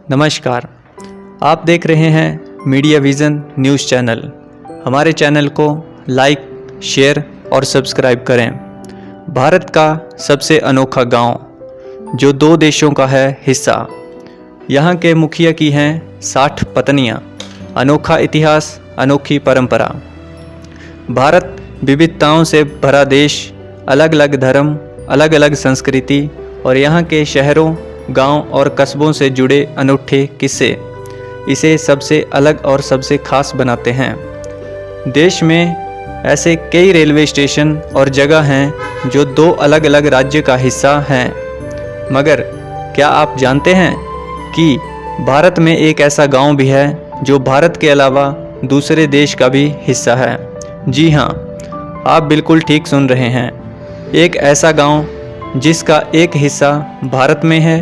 नमस्कार, आप देख रहे हैं मीडिया विज़न न्यूज़ चैनल। हमारे चैनल को लाइक, शेयर और सब्सक्राइब करें। भारत का सबसे अनोखा गांव जो 2 देशों का है हिस्सा। यहाँ के मुखिया की हैं 60 पत्नियाँ। अनोखा इतिहास, अनोखी परंपरा। भारत विविधताओं से भरा देश, अलग अलग धर्म, अलग अलग संस्कृति और यहाँ के शहरों, गांव और कस्बों से जुड़े अनूठे किस्से इसे सबसे अलग और सबसे खास बनाते हैं। देश में ऐसे कई रेलवे स्टेशन और जगह हैं जो 2 अलग अलग राज्य का हिस्सा हैं। मगर क्या आप जानते हैं कि भारत में एक ऐसा गांव भी है जो भारत के अलावा दूसरे देश का भी हिस्सा है? जी हाँ, आप बिल्कुल ठीक सुन रहे हैं। एक ऐसा गांव जिसका एक हिस्सा भारत में है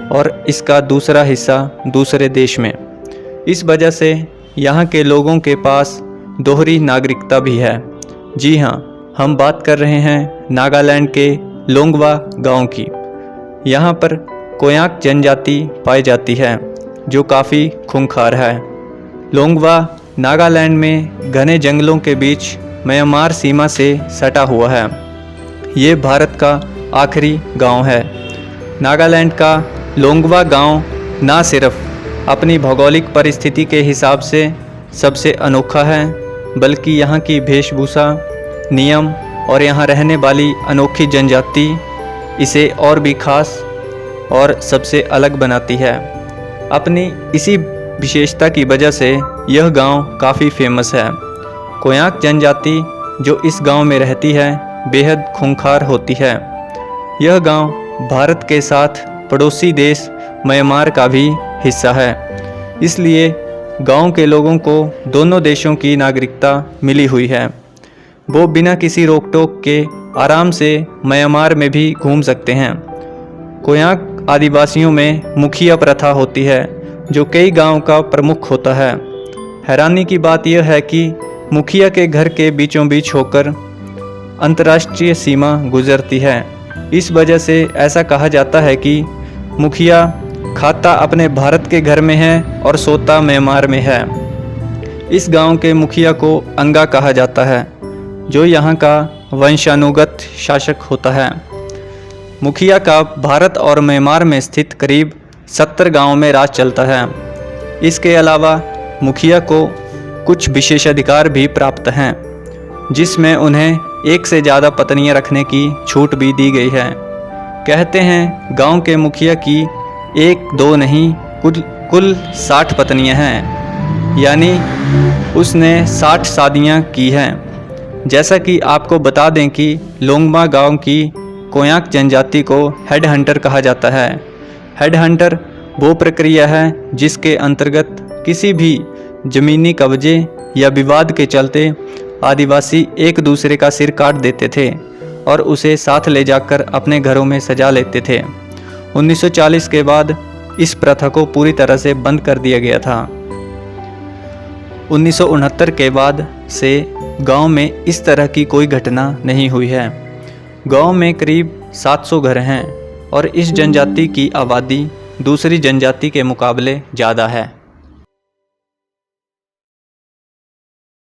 और इसका दूसरा हिस्सा दूसरे देश में। इस वजह से यहाँ के लोगों के पास दोहरी नागरिकता भी है। जी हाँ, हम बात कर रहे हैं नागालैंड के लोंगवा गांव की। यहाँ पर कोयाक जनजाति पाई जाती है जो काफ़ी खूंखार है। लोंगवा नागालैंड में घने जंगलों के बीच म्यांमार सीमा से सटा हुआ है। ये भारत का आखिरी गांव है। नागालैंड का लोंगवा गांव ना सिर्फ अपनी भौगोलिक परिस्थिति के हिसाब से सबसे अनोखा है, बल्कि यहाँ की वेशभूषा, नियम और यहाँ रहने वाली अनोखी जनजाति इसे और भी खास और सबसे अलग बनाती है। अपनी इसी विशेषता की वजह से यह गांव काफ़ी फेमस है। कोयाक जनजाति जो इस गांव में रहती है बेहद खूंखार होती है। यह गांव भारत के साथ पड़ोसी देश म्यांमार का भी हिस्सा है। इसलिए गांव के लोगों को दोनों देशों की नागरिकता मिली हुई है। वो बिना किसी रोक टोक के आराम से म्यांमार में भी घूम सकते हैं। कोयाक आदिवासियों में मुखिया प्रथा होती है जो कई गांव का प्रमुख होता है। हैरानी की बात यह है कि मुखिया के घर के बीचों बीच होकर अंतर्राष्ट्रीय सीमा गुजरती है। इस वजह से ऐसा कहा जाता है कि मुखिया खाता अपने भारत के घर में है और सोता म्यांमार में है। इस गांव के मुखिया को अंगा कहा जाता है जो यहाँ का वंशानुगत शासक होता है। मुखिया का भारत और म्यांमार में स्थित करीब 70 गांवों में राज चलता है। इसके अलावा मुखिया को कुछ विशेषाधिकार भी प्राप्त हैं, जिसमें उन्हें 1 से ज़्यादा पत्नियां रखने की छूट भी दी गई है। कहते हैं गांव के मुखिया की 1-2 नहीं कुल 60 पत्नियां हैं, यानी उसने 60 शादियां की हैं। जैसा कि आपको बता दें कि लोंगवा गांव की कोयाक जनजाति को हेड हंटर कहा जाता है। हेड हंटर वो प्रक्रिया है जिसके अंतर्गत किसी भी ज़मीनी कब्जे या विवाद के चलते आदिवासी एक दूसरे का सिर काट देते थे और उसे साथ ले जाकर अपने घरों में सजा लेते थे। 1940 के बाद इस प्रथा को पूरी तरह से बंद कर दिया गया था। 1969 के बाद से गांव में इस तरह की कोई घटना नहीं हुई है। गांव में करीब 700 घर हैं और इस जनजाति की आबादी दूसरी जनजाति के मुकाबले ज़्यादा है।